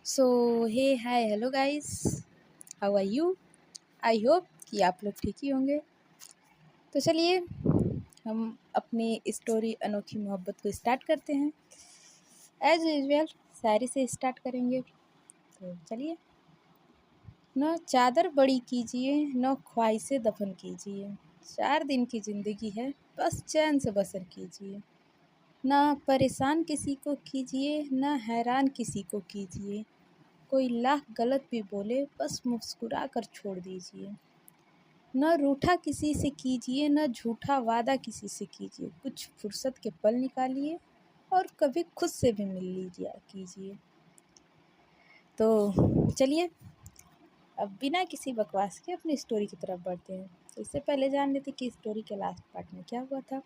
So hey hi hello guys, how are you. I hope कि आप लोग ठीक ही होंगे। तो चलिए हम अपनी स्टोरी अनोखी मोहब्बत को स्टार्ट करते हैं। एज यूजुअल शायरी से स्टार्ट करेंगे। तो चलिए। न चादर बड़ी कीजिए, न ख्वाहिशें दफन कीजिए। 4 दिन की ज़िंदगी है, बस चैन से बसर कीजिए। ना परेशान किसी को कीजिए, ना हैरान किसी को कीजिए। कोई लाख गलत भी बोले, बस मुस्कुरा कर छोड़ दीजिए। न रूठा किसी से कीजिए, न झूठा वादा किसी से कीजिए। कुछ फुर्सत के पल निकालिए और कभी खुद से भी मिल लीजिए कीजिए। तो चलिए अब बिना किसी बकवास के अपनी स्टोरी की तरफ बढ़ते हैं। तो इससे पहले जान लेते कि स्टोरी के लास्ट पार्ट में क्या हुआ था।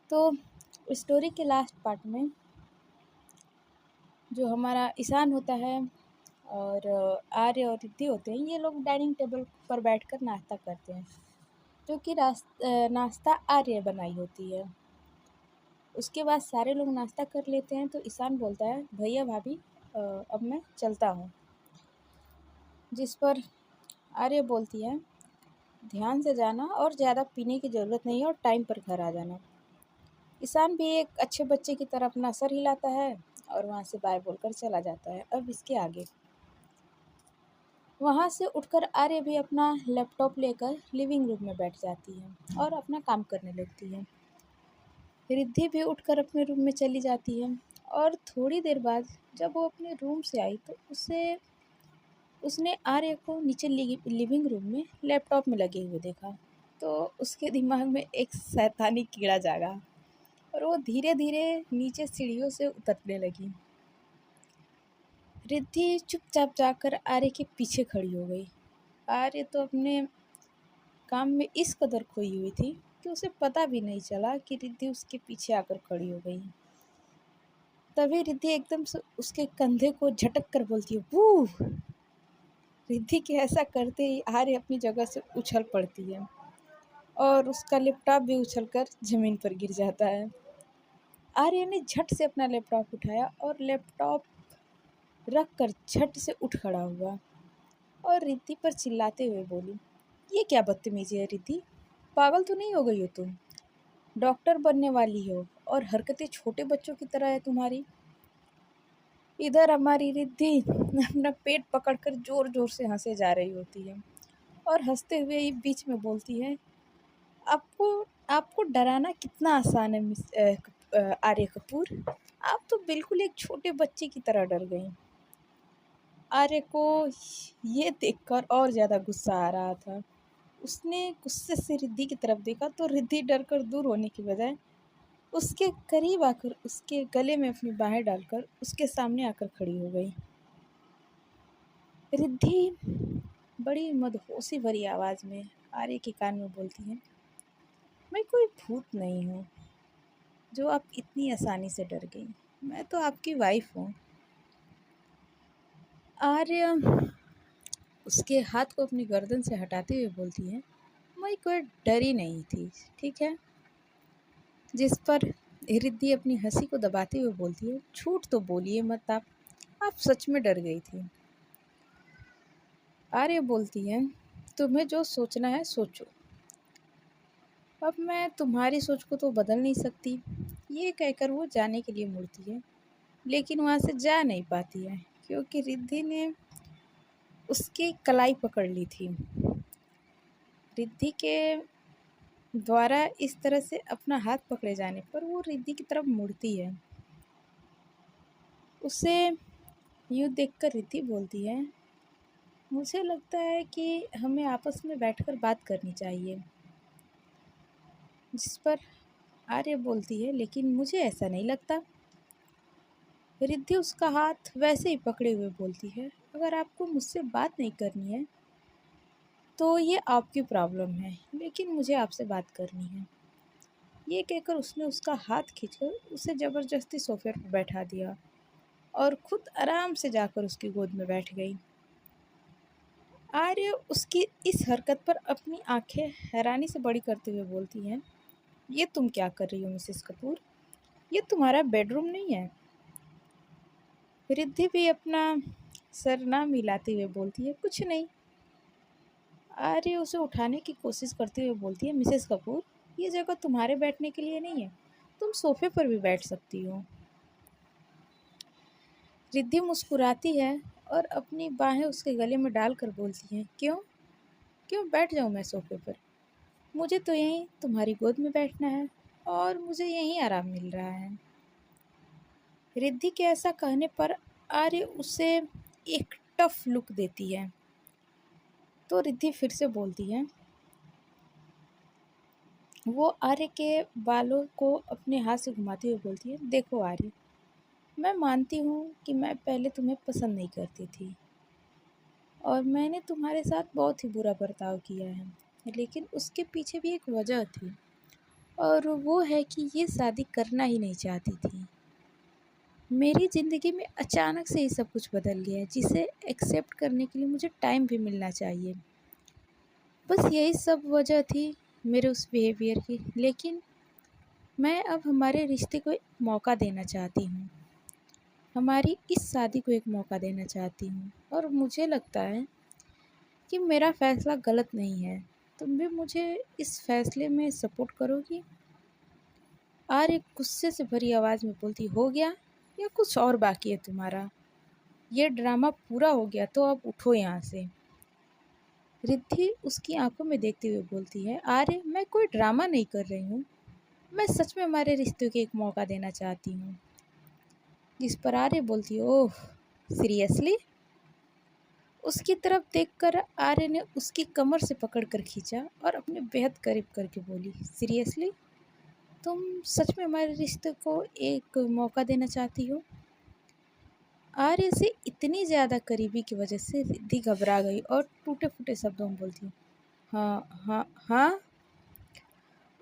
तो स्टोरी के लास्ट पार्ट में जो हमारा ईशान होता है और आर्य और रिद्धि होते हैं, ये लोग डाइनिंग टेबल पर बैठकर नाश्ता करते हैं, जो कि नाश्ता आर्य बनाई होती है। उसके बाद सारे लोग नाश्ता कर लेते हैं तो ईशान बोलता है, भैया भाभी अब मैं चलता हूँ। जिस पर आर्य बोलती है, ध्यान से जाना और ज़्यादा पीने की ज़रूरत नहीं है और टाइम पर घर आ जाना। ईशान भी एक अच्छे बच्चे की तरह अपना सर हिलाता है और वहाँ से बाय बोलकर चला जाता है। अब इसके आगे वहाँ से उठकर आर्य भी अपना लैपटॉप लेकर लिविंग रूम में बैठ जाती है और अपना काम करने लगती है। रिद्धि भी उठकर अपने रूम में चली जाती है और थोड़ी देर बाद जब वो अपने रूम से आई तो उसने आर्य को नीचे लिविंग रूम में लैपटॉप में लगे हुए देखा। तो उसके दिमाग में एक शैतानी कीड़ा जागा और वो धीरे धीरे नीचे सीढ़ियों से उतरने लगी। रिद्धि चुपचाप जाकर आर्य के पीछे खड़ी हो गई। आर्य तो अपने काम में इस कदर खोई हुई थी कि उसे पता भी नहीं चला कि रिद्धि उसके पीछे आकर खड़ी हो गई। तभी रिद्धि एकदम से उसके कंधे को झटक कर बोलती है, बू। रिद्धि के ऐसा करते ही आर्य अपनी जगह से उछल पड़ती है और उसका लैपटॉप भी उछलकर जमीन पर गिर जाता है। आर्य ने झट से अपना लैपटॉप उठाया और लैपटॉप रख कर झट से उठ खड़ा हुआ और रिद्धि पर चिल्लाते हुए बोली, ये क्या बदतमीजी है रिद्धि, पागल तो नहीं हो गई हो तुम? डॉक्टर बनने वाली हो और हरकतें छोटे बच्चों की तरह है तुम्हारी। इधर हमारी रिद्धि अपना पेट पकड़कर जोर जोर से हंसे जा रही होती है और हंसते हुए ही बीच में बोलती है, आपको आपको डराना कितना आसान है आर्य कपूर। आप तो बिल्कुल एक छोटे बच्चे की तरह डर गई। आर्य को ये देखकर और ज़्यादा गुस्सा आ रहा था। उसने गुस्से से रिद्धि की तरफ देखा तो रिद्धि डरकर दूर होने की बजाय उसके करीब आकर उसके गले में अपनी बाहें डालकर उसके सामने आकर खड़ी हो गई। रिद्धि बड़ी मदहोशी भरी आवाज़ में आर्य के कान में बोलती है, मैं कोई भूत नहीं हूँ जो आप इतनी आसानी से डर गई। मैं तो आपकी वाइफ हूँ। आर्य उसके हाथ को अपनी गर्दन से हटाते हुए बोलती है, मैं कोई डरी नहीं थी, ठीक है। जिस पर रिद्धि अपनी हंसी को दबाते हुए बोलती है, झूठ तो बोलिए मत आप सच में डर गई थी। आर्य बोलती है, तुम्हें जो सोचना है सोचो, अब मैं तुम्हारी सोच को तो बदल नहीं सकती। ये कहकर वो जाने के लिए मुड़ती है, लेकिन वहाँ से जा नहीं पाती है क्योंकि रिद्धि ने उसकी कलाई पकड़ ली थी। रिद्धि के द्वारा इस तरह से अपना हाथ पकड़े जाने पर वो रिद्धि की तरफ मुड़ती है। उसे यूँ देखकर रिद्धि बोलती है, मुझे लगता है कि हमें आपस में बैठकर बात करनी चाहिए। जिस पर आर्य बोलती है, लेकिन मुझे ऐसा नहीं लगता। रिद्धि उसका हाथ वैसे ही पकड़े हुए बोलती है, अगर आपको मुझसे बात नहीं करनी है तो ये आपकी प्रॉब्लम है, लेकिन मुझे आपसे बात करनी है। ये कहकर उसने उसका हाथ खींचकर उसे ज़बरदस्ती सोफे पर बैठा दिया और खुद आराम से जाकर उसकी गोद में बैठ गई। आर्य उसकी इस हरकत पर अपनी आंखें हैरानी से बड़ी करते हुए बोलती हैं, ये तुम क्या कर रही हो मिसेस कपूर? ये तुम्हारा बेडरूम नहीं है। रिद्धि भी अपना सर ना मिलाते हुए बोलती है, कुछ नहीं। आर्य उसे उठाने की कोशिश करते हुए बोलती है, मिसेस कपूर, ये जगह तुम्हारे बैठने के लिए नहीं है, तुम सोफे पर भी बैठ सकती हो। रिद्धि मुस्कुराती है और अपनी बाहें उसके गले में डालकर बोलती है, क्यों क्यों बैठ जाऊं मैं सोफे पर? मुझे तो यहीं तुम्हारी गोद में बैठना है और मुझे यहीं आराम मिल रहा है। रिद्धि के ऐसा कहने पर आर्य उसे एक टफ लुक देती है। तो रिद्धि फिर से बोलती है, वो आर्य के बालों को अपने हाथ से घुमाती हुए बोलती है, देखो आर्य, मैं मानती हूँ कि मैं पहले तुम्हें पसंद नहीं करती थी और मैंने तुम्हारे साथ बहुत ही बुरा बर्ताव किया है, लेकिन उसके पीछे भी एक वजह थी और वो है कि ये शादी करना ही नहीं चाहती थी। मेरी ज़िंदगी में अचानक से ही सब कुछ बदल गया, जिसे एक्सेप्ट करने के लिए मुझे टाइम भी मिलना चाहिए। बस यही सब वजह थी मेरे उस बिहेवियर की, लेकिन मैं अब हमारे रिश्ते को एक मौका देना चाहती हूँ। हमारी इस शादी को एक मौका देना चाहती हूँ और मुझे लगता है कि मेरा फ़ैसला गलत नहीं है। तुम भी मुझे इस फ़ैसले में सपोर्ट करोगी? आर्य गुस्से से भरी आवाज़ में बोलती, हो गया या कुछ और बाकी है तुम्हारा? ये ड्रामा पूरा हो गया तो अब उठो यहाँ से। रिद्धि उसकी आंखों में देखते हुए बोलती है, आर्य, मैं कोई ड्रामा नहीं कर रही हूँ, मैं सच में हमारे रिश्ते को एक मौका देना चाहती हूँ। जिस पर आर्य बोलती है, ओह सीरियसली? उसकी तरफ देखकर आर्य ने उसकी कमर से पकड़कर खींचा और अपने बेहद करीब करके बोली, सीरियसली? तुम सच में हमारे रिश्ते को एक मौका देना चाहती हो? आर्य से इतनी ज़्यादा करीबी की वजह से रिद्धि घबरा गई और टूटे फूटे शब्दों में बोलती, हाँ हाँ हाँ।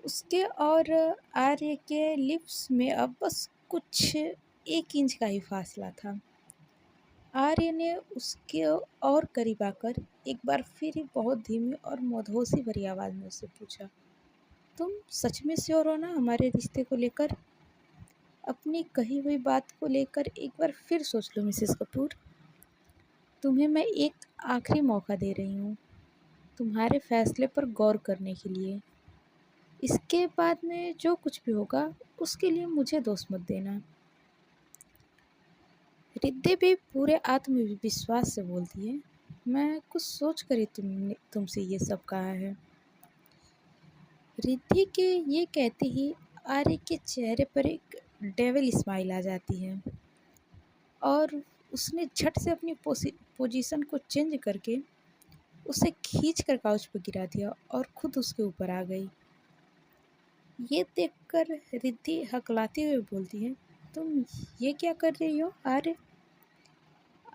उसके और आर्य के लिप्स में अब बस कुछ 1 इंच का ही फासला था। आर्य ने उसके और करीब आकर एक बार फिर ही बहुत धीमी और मदहोशी भरी आवाज़ में उससे पूछा, तुम सच में श्योर हो ना हमारे रिश्ते को लेकर? अपनी कही हुई बात को लेकर एक बार फिर सोच लो मिसेस कपूर। तुम्हें मैं एक आखिरी मौका दे रही हूँ तुम्हारे फैसले पर गौर करने के लिए। इसके बाद में जो कुछ भी होगा उसके लिए मुझे दोष मत देना। रिद्धि भी पूरे आत्मविश्वास से बोलती है, मैं कुछ सोच कर ही तुमसे ये सब कहा है। रिद्धि के ये कहते ही आर्य के चेहरे पर एक डेविल स्माइल आ जाती है और उसने झट से अपनी पोजीशन को चेंज करके उसे खींचकर काउच पर गिरा दिया और खुद उसके ऊपर आ गई। ये देखकर रिद्धि हकलाते हुए बोलती है, तुम ये क्या कर रही हो आर्य?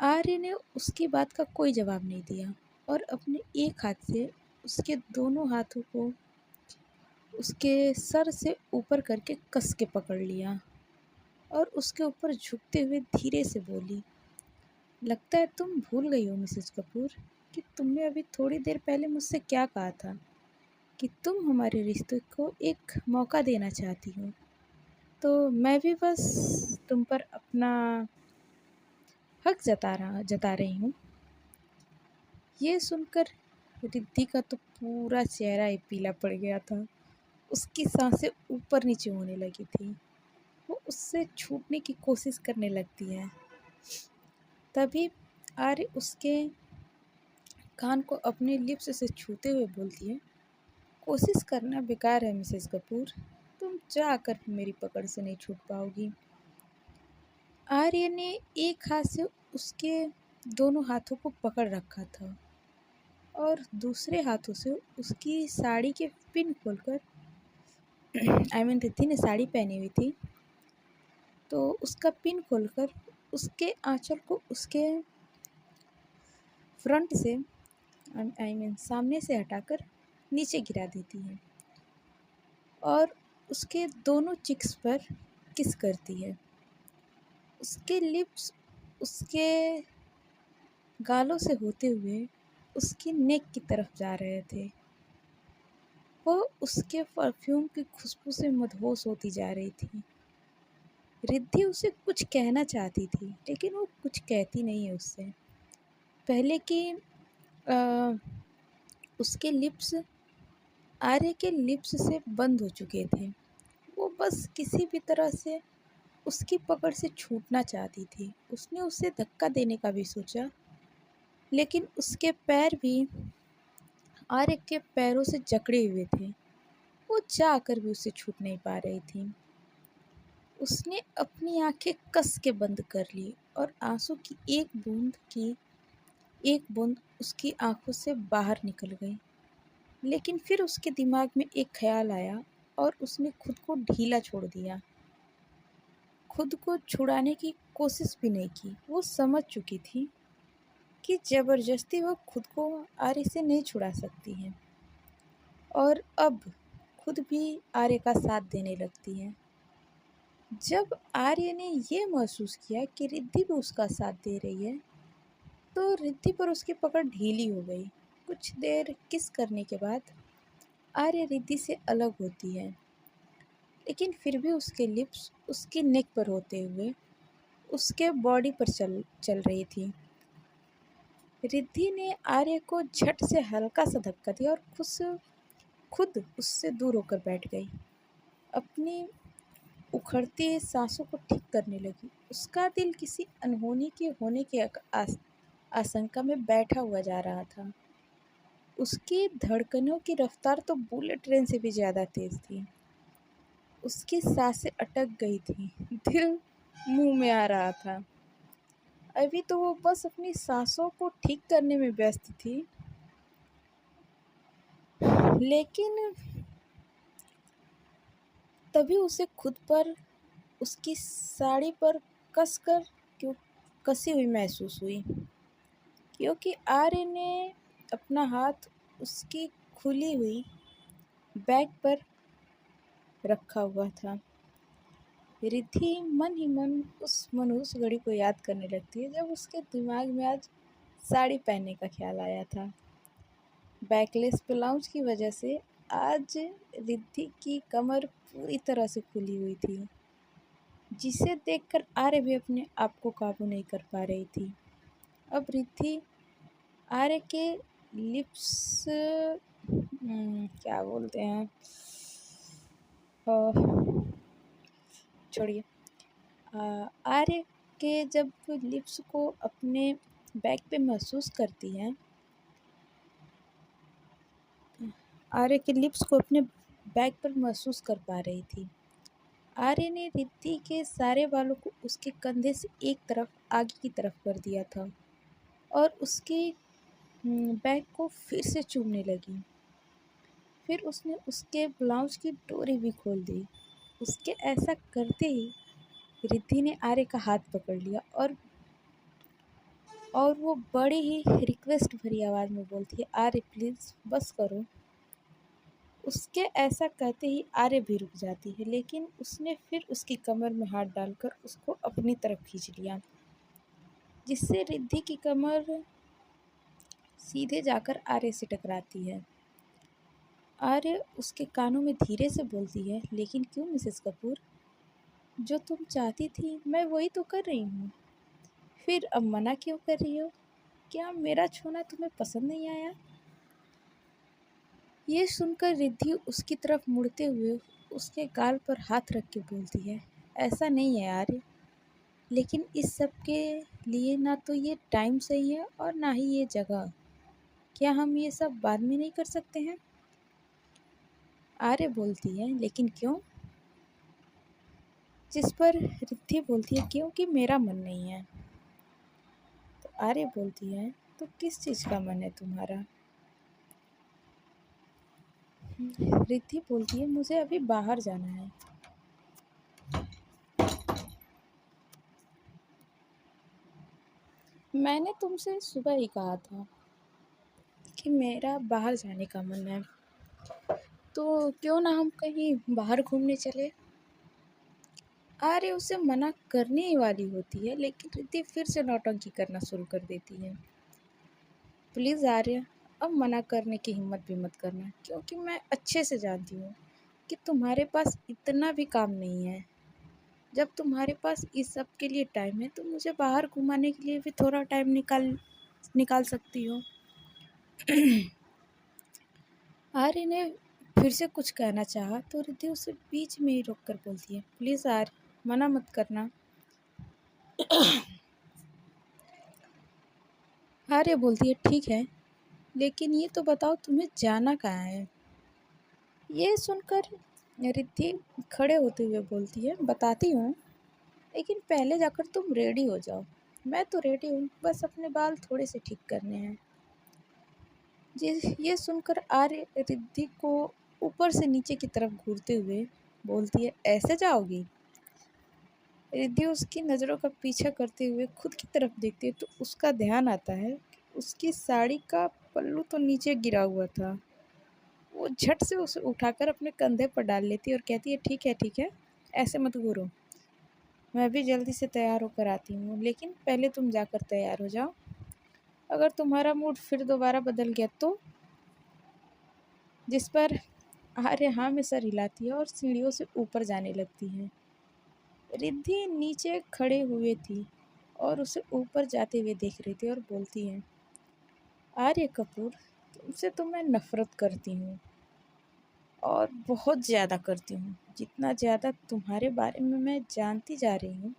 आर्य ने उसकी बात का कोई जवाब नहीं दिया और अपने एक हाथ से उसके दोनों हाथों को उसके सर से ऊपर करके कस के पकड़ लिया और उसके ऊपर झुकते हुए धीरे से बोली, लगता है तुम भूल गई हो मिसेस कपूर कि तुमने अभी थोड़ी देर पहले मुझसे क्या कहा था कि तुम हमारे रिश्ते को एक मौका देना चाहती हो। तो मैं भी बस तुम पर अपना हक जता रही हूँ। ये सुनकर रिद्धि का तो पूरा चेहरा ही पीला पड़ गया था। उसकी सांसें ऊपर नीचे होने लगी थी। वो उससे छूटने की कोशिश करने लगती है। तभी आर्य उसके कान को अपने लिप्स से छूते हुए बोलती है, कोशिश करना बेकार है मिसेस कपूर, तुम चाह कर भी मेरी पकड़ से नहीं छूट पाओगी। आर्य ने एक हाथ से उसके दोनों हाथों को पकड़ रखा था और दूसरे हाथों से उसकी साड़ी के पिन खोलकर रिद्धि ने साड़ी पहनी हुई थी, तो उसका पिन खोलकर उसके आंचल को उसके फ्रंट से सामने से हटाकर नीचे गिरा देती है और उसके दोनों चिक्स पर किस करती है। उसके लिप्स उसके गालों से होते हुए उसकी नेक की तरफ जा रहे थे। वो उसके परफ्यूम की खुशबू से मदहोश होती जा रही थी। रिद्धि उसे कुछ कहना चाहती थी लेकिन वो कुछ कहती नहीं है उससे। पहले कि अ, उसके लिप्स आर्य के लिप्स से बंद हो चुके थे। वो बस किसी भी तरह से उसकी पकड़ से छूटना चाहती थी। उसने उसे धक्का देने का भी सोचा लेकिन उसके पैर भी आर्य के पैरों से जकड़े हुए थे। वो चाह कर भी उसे छूट नहीं पा रही थी। उसने अपनी आंखें कस के बंद कर ली और आंसू की एक बूंद उसकी आंखों से बाहर निकल गई। लेकिन फिर उसके दिमाग में एक ख्याल आया और उसने खुद को ढीला छोड़ दिया। खुद को छुड़ाने की कोशिश भी नहीं की। वो समझ चुकी थी कि जबरदस्ती वो खुद को आर्य से नहीं छुड़ा सकती है और अब खुद भी आर्य का साथ देने लगती है। जब आर्य ने ये महसूस किया कि रिद्धि भी उसका साथ दे रही है तो रिद्धि पर उसकी पकड़ ढीली हो गई। कुछ देर किस करने के बाद आर्य रिद्धि से अलग होती है लेकिन फिर भी उसके लिप्स उसकी नेक पर होते हुए उसके बॉडी पर चल चल रही थी। रिद्धि ने आर्य को झट से हल्का सा धक्का दिया और खुद उससे दूर होकर बैठ गई। अपनी उखड़ती सांसों को ठीक करने लगी। उसका दिल किसी अनहोनी के होने की आशंका में बैठा हुआ जा रहा था। उसकी धड़कनों की रफ्तार तो बुलेट ट्रेन से भी ज़्यादा तेज थी। उसकी सांसें अटक गई थी। दिल मुंह में आ रहा था। अभी तो वो बस अपनी सांसों को ठीक करने में व्यस्त थी लेकिन तभी उसे खुद पर उसकी साड़ी पर कसकर क्यों कसी हुई महसूस हुई क्योंकि आर्य ने अपना हाथ उसकी खुली हुई बैग पर रखा हुआ था। रिद्धि मन ही मन उस मनहूस घड़ी को याद करने लगती है जब उसके दिमाग में आज साड़ी पहनने का ख्याल आया था। बैकलेस ब्लाउज की वजह से आज रिद्धि की कमर पूरी तरह से खुली हुई थी जिसे देखकर आर्य भी अपने आप को काबू नहीं कर पा रही थी। अब रिद्धि आर्य के लिप्स क्या बोलते हैं छोड़िए आर्य के जब लिप्स को अपने बैक पे महसूस करती है आर्य के लिप्स को अपने बैक पर महसूस कर पा रही थी। आर्य ने रिद्धि के सारे बालों को उसके कंधे से एक तरफ आगे की तरफ कर दिया था और उसके बैग को फिर से चूमने लगी। फिर उसने उसके ब्लाउज की डोरी भी खोल दी। उसके ऐसा करते ही रिद्धि ने आर्य का हाथ पकड़ लिया और वो बड़ी ही रिक्वेस्ट भरी आवाज़ में बोलती है, आर्य प्लीज़ बस करो। उसके ऐसा कहते ही आर्य भी रुक जाती है लेकिन उसने फिर उसकी कमर में हाथ डालकर उसको अपनी तरफ खींच लिया जिससे रिद्धि की कमर सीधे जाकर आर्य से टकराती है। आर्य उसके कानों में धीरे से बोलती है, लेकिन क्यों मिसेस कपूर? जो तुम चाहती थी मैं वही तो कर रही हूँ। फिर अब मना क्यों कर रही हो? क्या मेरा छूना तुम्हें पसंद नहीं आया? ये सुनकर रिद्धि उसकी तरफ मुड़ते हुए उसके गाल पर हाथ रख के बोलती है, ऐसा नहीं है आर्य, लेकिन इस सब के लिए ना तो ये टाइम सही है और ना ही ये जगह। क्या हम ये सब बाद में नहीं कर सकते हैं? आर्य बोलती है, लेकिन क्यों? जिस पर रिद्धि बोलती है, क्योंकि मेरा मन नहीं है। तो आर्य बोलती है, तो किस चीज़ का मन है तुम्हारा? रिद्धि बोलती है, मुझे अभी बाहर जाना है। मैंने तुमसे सुबह ही कहा था कि मेरा बाहर जाने का मन है, तो क्यों ना हम कहीं बाहर घूमने चले? आर्य उसे मना करने ही वाली होती है लेकिन रिद्धि फिर से नौटंकी करना शुरू कर देती है। प्लीज़ आर्य, अब मना करने की हिम्मत भी मत करना क्योंकि मैं अच्छे से जानती हूँ कि तुम्हारे पास इतना भी काम नहीं है जब तुम्हारे पास इस सब के लिए टाइम है तो मुझे बाहर घुमाने के लिए भी थोड़ा टाइम निकाल निकाल सकती हो। आर्य ने फिर से कुछ कहना चाहा तो रिद्धि उसे बीच में ही रोक कर बोलती है, प्लीज़ आर्य, मना मत करना। आर्य बोलती है, ठीक है, लेकिन ये तो बताओ तुम्हें जाना कहाँ है। ये सुनकर रिद्धि खड़े होते हुए बोलती है, बताती हूँ, लेकिन पहले जाकर तुम रेडी हो जाओ। मैं तो रेडी हूँ, बस अपने बाल थोड़े से ठीक करने हैं। ये सुनकर आर्य रिद्धि को ऊपर से नीचे की तरफ घूरते हुए बोलती है, ऐसे जाओगी। रिद्धि उसकी नज़रों का पीछा करते हुए खुद की तरफ देखती है तो उसका ध्यान आता है कि उसकी साड़ी का पल्लू तो नीचे गिरा हुआ था। वो झट से उसे उठाकर अपने कंधे पर डाल लेती है और कहती है, ठीक है, ऐसे मत घूरो, मैं भी जल्दी से तैयार होकर आती हूँ, लेकिन पहले तुम जाकर तैयार हो जाओ। अगर तुम्हारा मूड फिर दोबारा बदल गया तो। जिस पर आर्य हाँ में सर हिलाती है और सीढ़ियों से ऊपर जाने लगती है। रिद्धि नीचे खड़े हुए थी और उसे ऊपर जाते हुए देख रही थी और बोलती है, आर्य कपूर, तुमसे तो मैं नफरत करती हूँ और बहुत ज़्यादा करती हूँ। जितना ज़्यादा तुम्हारे बारे में मैं जानती जा रही हूँ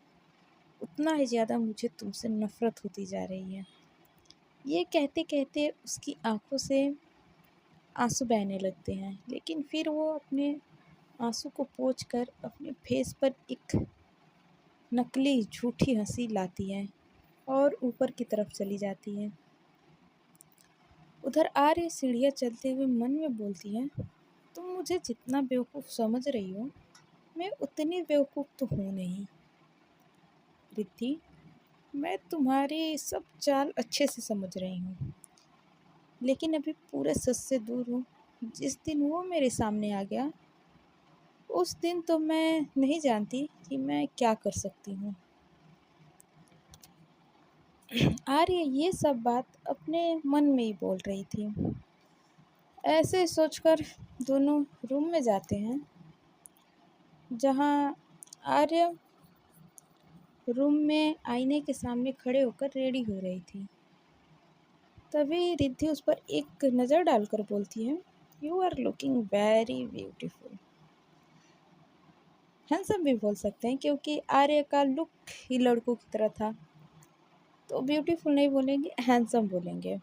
उतना ही ज़्यादा मुझे तुमसे नफरत होती जा रही है। ये कहते कहते उसकी आंखों से आंसू बहने लगते हैं, लेकिन फिर वो अपने आंसू को पोंछकर अपने फेस पर एक नकली झूठी हंसी लाती है और ऊपर की तरफ चली जाती है। उधर आर्य सीढ़ियाँ चलते हुए मन में बोलती है, तुम मुझे जितना बेवकूफ़ समझ रही हो मैं उतनी बेवकूफ़ तो हूँ नहीं। रिद्धि, मैं तुम्हारी सब चाल अच्छे से समझ रही हूँ, लेकिन अभी पूरे सच से दूर हूँ। जिस दिन वो मेरे सामने आ गया उस दिन तो मैं नहीं जानती कि मैं क्या कर सकती हूँ। आर्य ये सब बात अपने मन में ही बोल रही थी। ऐसे सोचकर दोनों रूम में जाते हैं जहाँ आर्य रूम में आईने के सामने खड़े होकर रेडी हो रही थी। तभी रिद्धि उस पर एक नज़र डालकर बोलती है, you are looking very beautiful. Handsome भी बोल सकते हैं क्योंकि आर्य का लुक ही लड़कों की तरह था, तो ब्यूटीफुल नहीं बोलेंगे, हैंडसम बोलेंगे।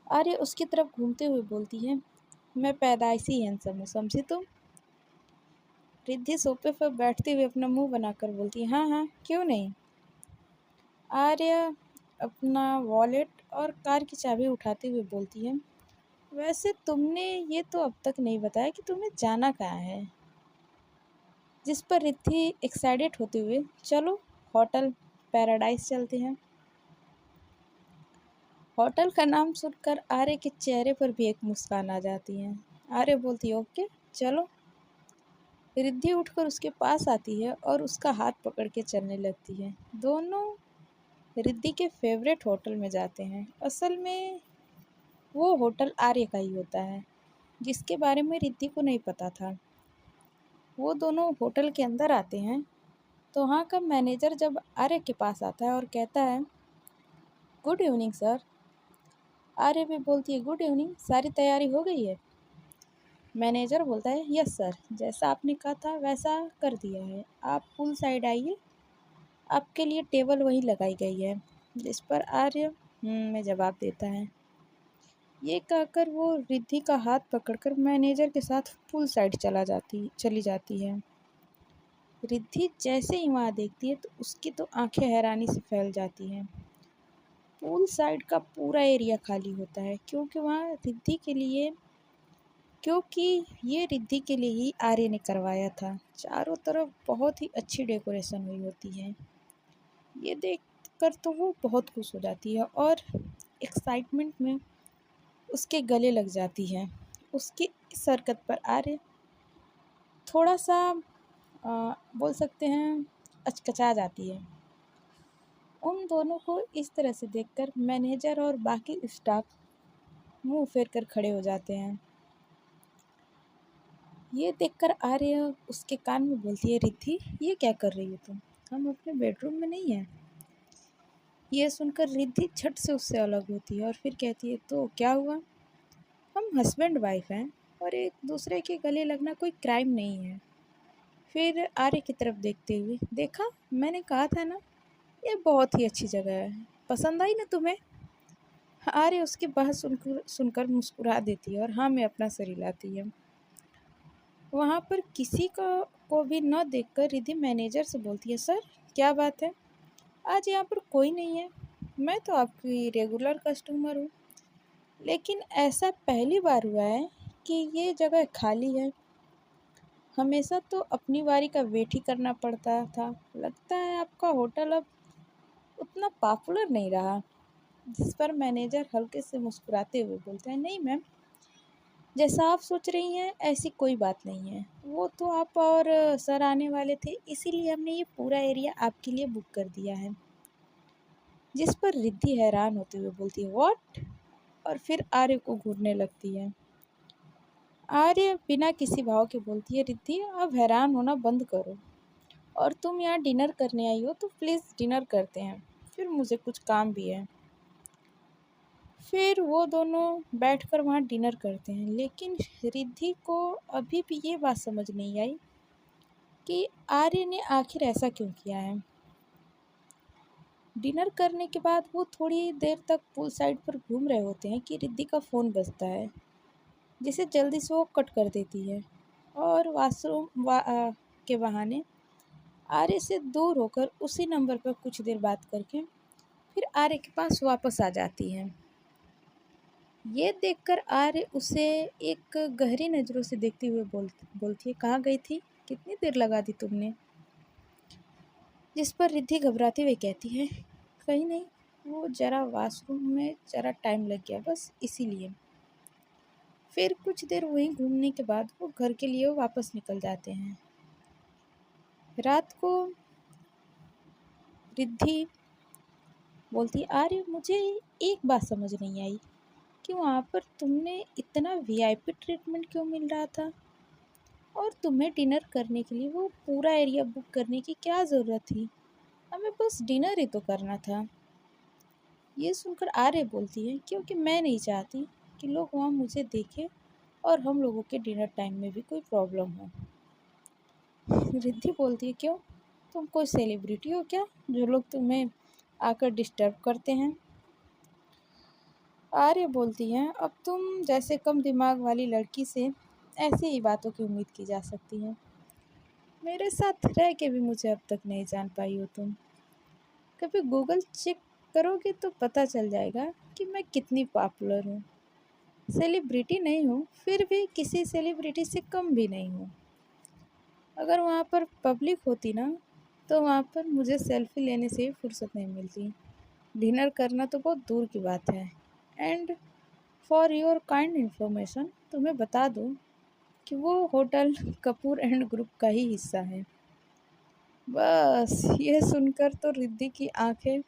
आर्य उसकी तरफ घूमते हुए बोलती है, मैं पैदाइशी हैंडसम हूँ, समझी तुम। रिद्धि सोफे पर बैठते हुए अपना मुंह बनाकर बोलती है, हाँ हाँ, क्यों नहीं। आर्य अपना वॉलेट और कार की चाबी उठाते हुए बोलती है, वैसे तुमने ये तो अब तक नहीं बताया कि तुम्हें जाना कहाँ है। जिस पर रिद्धि एक्साइटेड होते हुए, चलो होटल पैराडाइज चलते हैं। होटल का नाम सुनकर आर्य के चेहरे पर भी एक मुस्कान आ जाती है। आर्य बोलती है, ओके चलो। रिद्धि उठकर उसके पास आती है और उसका हाथ पकड़ के चलने लगती है। दोनों रिद्धि के फेवरेट होटल में जाते हैं। असल में वो होटल आर्य का ही होता है, जिसके बारे में रिद्धि को नहीं पता था। वो दोनों होटल के अंदर आते हैं तो वहाँ का मैनेजर जब आर्य के पास आता है और कहता है, गुड इवनिंग सर। आर्य भी बोलती है, गुड इवनिंग, सारी तैयारी हो गई है। मैनेजर बोलता है, यस सर, जैसा आपने कहा था वैसा कर दिया है, आप पूल साइड आइए, आपके लिए टेबल वहीं लगाई गई है। जिस पर आर्य में जवाब देता है। ये कहकर वो रिद्धि का हाथ पकड़कर मैनेजर के साथ पूल साइड चली जाती है। रिद्धि जैसे ही वहाँ देखती है तो उसकी तो आंखें हैरानी से फैल जाती हैं। पूल साइड का पूरा एरिया खाली होता है क्योंकि ये रिद्धि के लिए ही आर्य ने करवाया था। चारों तरफ बहुत ही अच्छी डेकोरेशन हुई होती है। ये देखकर तो वो बहुत खुश हो जाती है और एक्साइटमेंट में उसके गले लग जाती है। उसकी इस हरकत पर आर्य थोड़ा सा बोल सकते हैं अचकचा जाती है। उन दोनों को इस तरह से देखकर मैनेजर और बाकी स्टाफ मुंह फेर कर खड़े हो जाते हैं। ये देखकर आर्य उसके कान में बोलती है, रिद्धि ये क्या कर रही हो तुम? हम अपने बेडरूम में नहीं हैं। ये सुनकर रिद्धि झट से उससे अलग होती है और फिर कहती है, तो क्या हुआ? हम हस्बैंड वाइफ हैं और एक दूसरे के गले लगना कोई क्राइम नहीं है। फिर आर्य की तरफ देखते हुए, देखा मैंने कहा था ना, ये बहुत ही अच्छी जगह है। पसंद आई ना तुम्हें? आर्य उसकी बात सुनकर सुनकर मुस्कुरा देती है और हाँ में अपना सर हिलाती है। वहाँ पर किसी को भी न देखकर रिद्धि मैनेजर से बोलती है, सर क्या बात है, आज यहाँ पर कोई नहीं है। मैं तो आपकी रेगुलर कस्टमर हूँ, लेकिन ऐसा पहली बार हुआ है कि ये जगह खाली है। हमेशा तो अपनी बारी का वेट ही करना पड़ता था। लगता है आपका होटल अब उतना पॉपुलर नहीं रहा। जिस पर मैनेजर हल्के से मुस्कुराते हुए बोलता है, नहीं मैम, जैसा आप सोच रही हैं ऐसी कोई बात नहीं है। वो तो आप और सर आने वाले थे, इसीलिए हमने ये पूरा एरिया आपके लिए बुक कर दिया है। जिस पर रिद्धि हैरान होते हुए बोलती है, व्हाट? और फिर आर्य को घूरने लगती है। आर्य बिना किसी भाव के बोलती है, रिद्धि अब हैरान होना बंद करो, और तुम यहाँ डिनर करने आई हो तो प्लीज़ डिनर करते हैं, फिर मुझे कुछ काम भी है। फिर वो दोनों बैठकर वहाँ डिनर करते हैं, लेकिन रिद्धि को अभी भी ये बात समझ नहीं आई कि आर्य ने आखिर ऐसा क्यों किया है। डिनर करने के बाद वो थोड़ी देर तक पूल साइड पर घूम रहे होते हैं कि रिद्धि का फ़ोन बजता है, जिसे जल्दी से वो कट कर देती है और के बहाने आर्य से दूर होकर उसी नंबर पर कुछ देर बात करके फिर आर्य के पास वापस आ जाती है। ये देखकर आर्य उसे एक गहरी नज़रों से देखते हुए बोलती है, कहाँ गई थी, कितनी देर लगा दी तुमने? जिस पर रिद्धि घबराते हुए कहती है, कहीं नहीं, वो ज़रा वॉशरूम में ज़रा टाइम लग गया बस इसीलिए। फिर कुछ देर वहीं घूमने के बाद वो घर के लिए वापस निकल जाते हैं। रात को रिद्धि बोलती, आर्य मुझे एक बात समझ नहीं आई कि वहाँ पर तुमने इतना वीआईपी ट्रीटमेंट क्यों मिल रहा था, और तुम्हें डिनर करने के लिए वो पूरा एरिया बुक करने की क्या ज़रूरत थी? हमें बस डिनर ही तो करना था। ये सुनकर आर्य बोलती है, क्योंकि मैं नहीं चाहती कि लोग वहाँ मुझे देखें और हम लोगों के डिनर टाइम में भी कोई प्रॉब्लम हो। रिद्धि बोलती है, क्यों, तुम कोई सेलिब्रिटी हो क्या जो लोग तुम्हें आकर डिस्टर्ब करते हैं? आर्य बोलती हैं, अब तुम जैसे कम दिमाग वाली लड़की से ऐसी ही बातों की उम्मीद की जा सकती है। मेरे साथ रह के भी मुझे अब तक नहीं जान पाई हो तुम। कभी गूगल चेक करोगे तो पता चल जाएगा कि मैं कितनी पॉपुलर हूँ। सेलिब्रिटी नहीं हूँ, फिर भी किसी सेलिब्रिटी से कम भी नहीं हूँ। अगर वहाँ पर पब्लिक होती ना, तो वहाँ पर मुझे सेल्फी लेने से ही फुर्सत नहीं मिलती। डिनर करना तो बहुत दूर की बात है। And for your kind information, तुम्हें बता दूँ कि वो होटल कपूर एंड ग्रुप का ही हिस्सा है। बस ये सुनकर तो रिद्धि की आंखें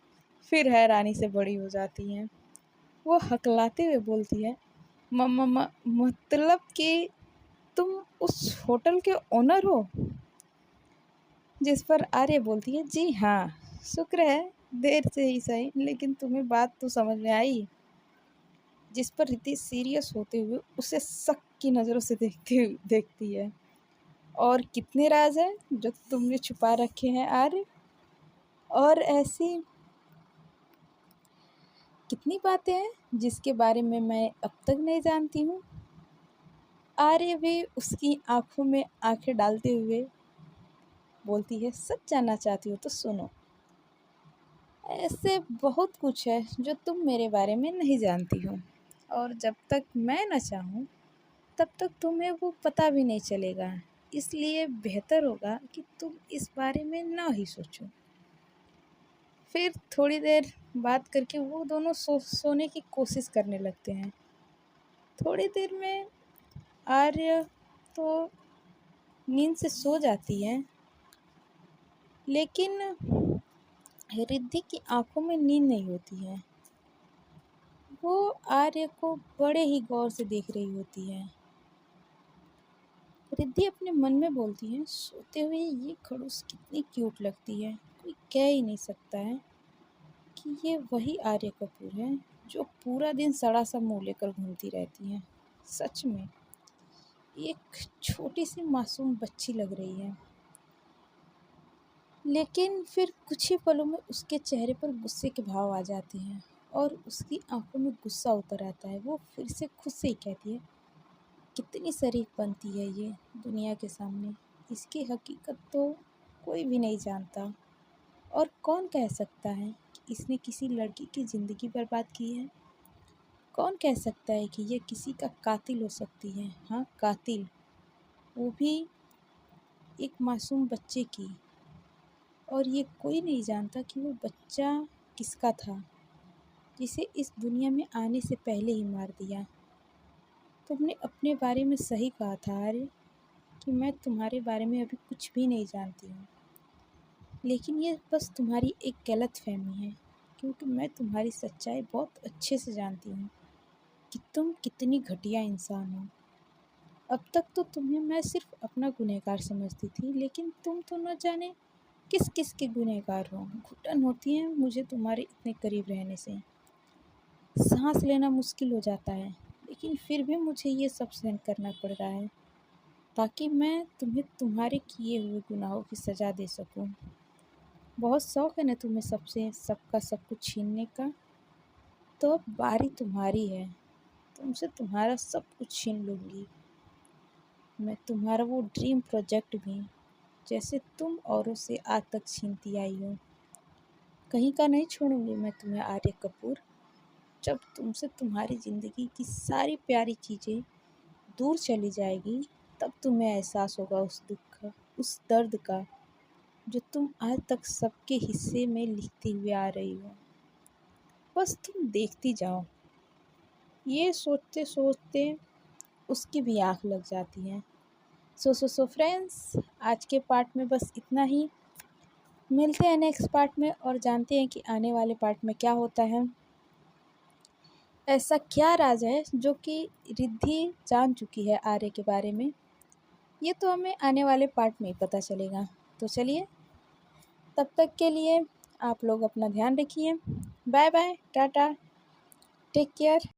फिर हैरानी से बड़ी हो जाती हैं। वो हकलाते हुए बोलती है, म म म मतलब कि तुम उस होटल के ओनर हो? जिस पर आर्य बोलती है, जी हाँ, शुक्र है, देर से ही सही, लेकिन तुम्हें बात तो समझ में आई। जिस पर रिद्धि सीरियस होते हुए उसे शक की नज़रों से देखती है। और कितने राज हैं जो तुमने छुपा रखे हैं आर्य, और ऐसी कितनी बातें हैं जिसके बारे में मैं अब तक नहीं जानती हूँ। आर्य भी उसकी आंखों में आंखें डालते हुए बोलती है, सच जानना चाहती हो तो सुनो, ऐसे बहुत कुछ है जो तुम मेरे बारे में नहीं जानती हो, और जब तक मैं न चाहूँ तब तक तुम्हें वो पता भी नहीं चलेगा। इसलिए बेहतर होगा कि तुम इस बारे में ना ही सोचो। फिर थोड़ी देर बात करके वो दोनों सोने की कोशिश करने लगते हैं। थोड़ी देर में आर्य तो नींद से सो जाती है, लेकिन रिद्धि की आंखों में नींद नहीं होती है। वो आर्य को बड़े ही गौर से देख रही होती है। रिद्धि अपने मन में बोलती है, सोते हुए ये खड़ूस कितनी क्यूट लगती है। कोई कह ही नहीं सकता है कि ये वही आर्य कपूर है जो पूरा दिन सड़ा सा मुंह लेकर घूमती रहती है। सच में एक छोटी सी मासूम बच्ची लग रही है। लेकिन फिर कुछ ही पलों में उसके चेहरे पर गुस्से के भाव आ जाते हैं और उसकी आंखों में गुस्सा उतर आता है। वो फिर से खुद से ही कहती है, कितनी शरीफ बनती है ये दुनिया के सामने। इसकी हकीकत तो कोई भी नहीं जानता। और कौन कह सकता है कि इसने किसी लड़की की ज़िंदगी बर्बाद की है। कौन कह सकता है कि ये किसी का कातिल हो सकती है। हाँ, कातिल, वो भी एक मासूम बच्चे की। और ये कोई नहीं जानता कि वो बच्चा किसका था, जिसे इस दुनिया में आने से पहले ही मार दिया। तुमने अपने बारे में सही कहा था आर्य, कि मैं तुम्हारे बारे में अभी कुछ भी नहीं जानती हूँ। लेकिन ये बस तुम्हारी एक गलतफहमी है, क्योंकि मैं तुम्हारी सच्चाई बहुत अच्छे से जानती हूँ कि तुम कितनी घटिया इंसान हो। अब तक तो तुम्हें मैं सिर्फ अपना गुनहगार समझती थी, लेकिन तुम तो न जाने किस किस के गुनहगार हो। घुटन होती है मुझे तुम्हारे इतने करीब रहने से। सांस लेना मुश्किल हो जाता है, लेकिन फिर भी मुझे ये सब सहन करना पड़ रहा है, ताकि मैं तुम्हें तुम्हारे किए हुए गुनाहों की सज़ा दे सकूं। बहुत शौक है ना तुम्हें सबसे सबका सब कुछ छीनने का, तो अब बारी तुम्हारी है। तुमसे तुम्हारा सब कुछ छीन लूँगी। मैं तुम्हारा वो ड्रीम प्रोजेक्ट भी, जैसे तुम औरों से आज तक छीनती आई हो। कहीं का नहीं छोड़ूंगी मैं तुम्हें आर्य कपूर। जब तुमसे तुम्हारी ज़िंदगी की सारी प्यारी चीज़ें दूर चली जाएगी, तब तुम्हें एहसास होगा उस दुख का, उस दर्द का, जो तुम आज तक सबके हिस्से में लिखती हुए आ रही हो। बस तुम देखती जाओ। ये सोचते सोचते उसकी भी आँख लग जाती है। सो फ्रेंड्स, आज के पार्ट में बस इतना ही। मिलते हैं नेक्स्ट पार्ट में और जानते हैं कि आने वाले पार्ट में क्या होता है। ऐसा क्या राज है जो कि रिद्धि जान चुकी है आर्य के बारे में, ये तो हमें आने वाले पार्ट में ही पता चलेगा। तो चलिए, तब तक के लिए आप लोग अपना ध्यान रखिए। Bye bye, tata, take care.